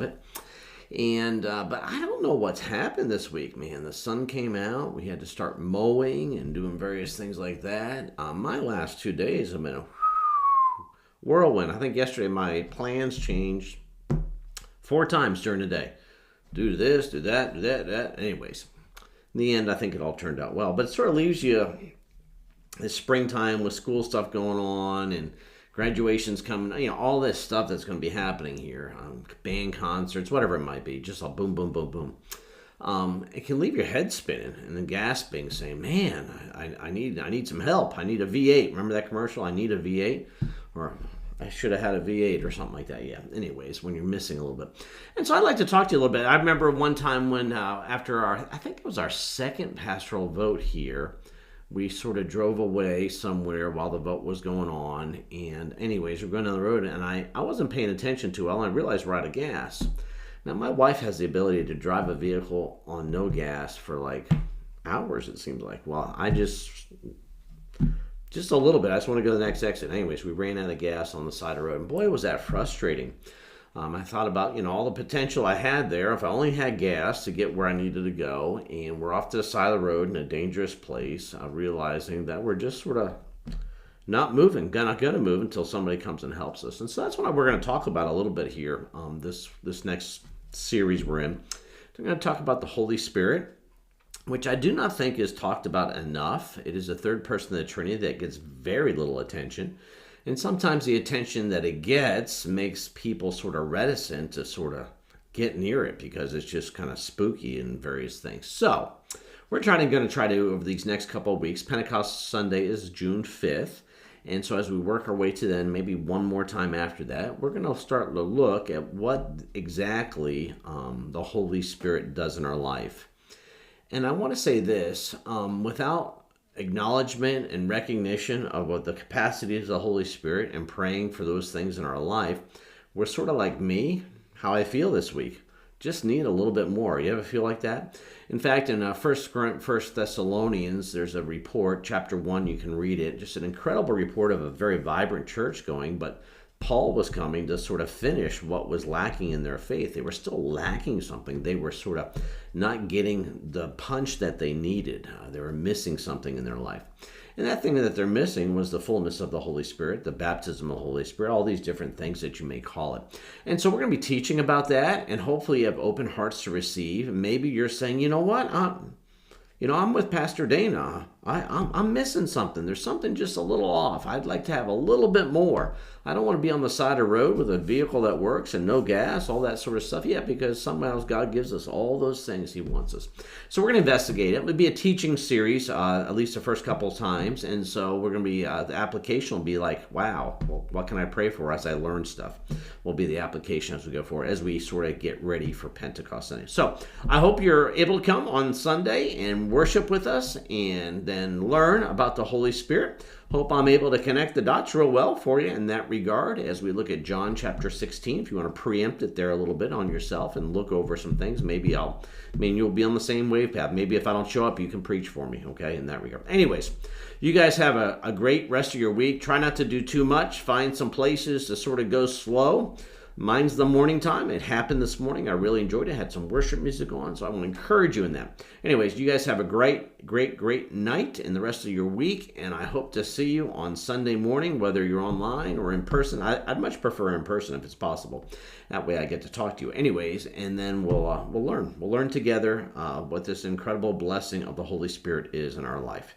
it. And but I don't know what's happened this week, man. The sun came out. We had to start mowing and doing various things like that. My last 2 days have been a whirlwind. I think yesterday my plans changed 4 times during the day. Do this, do that, do that, that. Anyways, in the end, I think it all turned out well. But it sort of leaves you this springtime with school stuff going on and graduations coming, all this stuff that's going to be happening here, band concerts, whatever it might be, just all boom, boom, boom, boom. It can leave your head spinning and then gasping, saying, "Man, I need some help. I need a V8." Remember that commercial? I need a V8, or I should have had a V8 or something like that. Yeah. Anyways, when you're missing a little bit, and so I'd like to talk to you a little bit. I remember one time when after I think it was our second pastoral vote here, we sort of drove away somewhere while the vote was going on. And anyways, we're going down the road, and I wasn't paying attention too well, and I realized we're out of gas. Now, my wife has the ability to drive a vehicle on no gas for like hours, it seems like. Well, I just a little bit. I just want to go to the next exit. Anyways, we ran out of gas on the side of the road, and boy, was that frustrating. I thought about, all the potential I had there if I only had gas to get where I needed to go, and we're off to the side of the road in a dangerous place, realizing that we're just sort of not moving, not going to move until somebody comes and helps us. And so that's what we're going to talk about a little bit here. This next series we're in, we're going to talk about the Holy Spirit, which I do not think is talked about enough. It is a third person of the Trinity that gets very little attention. And sometimes the attention that it gets makes people sort of reticent to sort of get near it because it's just kind of spooky and various things. So we're going to try to, over these next couple of weeks, Pentecost Sunday is June 5th. And so as we work our way to then, maybe one more time after that, we're going to start to look at what exactly the Holy Spirit does in our life. And I want to say this, without acknowledgement and recognition of what the capacity of the Holy Spirit and praying for those things in our life, we're sort of like me, how I feel this week. Just need a little bit more. You ever feel like that? In fact, in First Thessalonians, there's a report, chapter 1, you can read it, just an incredible report of a very vibrant church going, but Paul was coming to sort of finish what was lacking in their faith. They were still lacking something. They were sort of not getting the punch that they needed. They were missing something in their life. And that thing that they're missing was the fullness of the Holy Spirit, the baptism of the Holy Spirit, all these different things that you may call it. And so we're going to be teaching about that, and hopefully you have open hearts to receive. Maybe you're saying, you know what? I'm with Pastor Dana. I'm missing something. There's something just a little off. I'd like to have a little bit more. I don't want to be on the side of the road with a vehicle that works and no gas, all that sort of stuff. Yeah, because somehow God gives us all those things He wants us. So we're going to investigate it. It would be a teaching series, at least the first couple of times. And so we're going to be, the application will be like, wow, well, what can I pray for as I learn stuff? Will be the application as we go forward, as we sort of get ready for Pentecost Sunday. So I hope you're able to come on Sunday and worship with us and then learn about the Holy Spirit. Hope I'm able to connect the dots real well for you in that regard as we look at John chapter 16. If you want to preempt it there a little bit on yourself and look over some things, maybe you'll be on the same wave path. Maybe if I don't show up, you can preach for me, okay, in that regard. Anyways, you guys have a great rest of your week. Try not to do too much. Find some places to sort of go slow. Mine's the morning time. It happened this morning. I really enjoyed it. Had some worship music on, so I want to encourage you in that. Anyways, you guys have a great, great, great night and the rest of your week, and I hope to see you on Sunday morning, whether you're online or in person. I'd much prefer in person if it's possible. That way I get to talk to you. Anyways, and then we'll learn. We'll learn together what this incredible blessing of the Holy Spirit is in our life.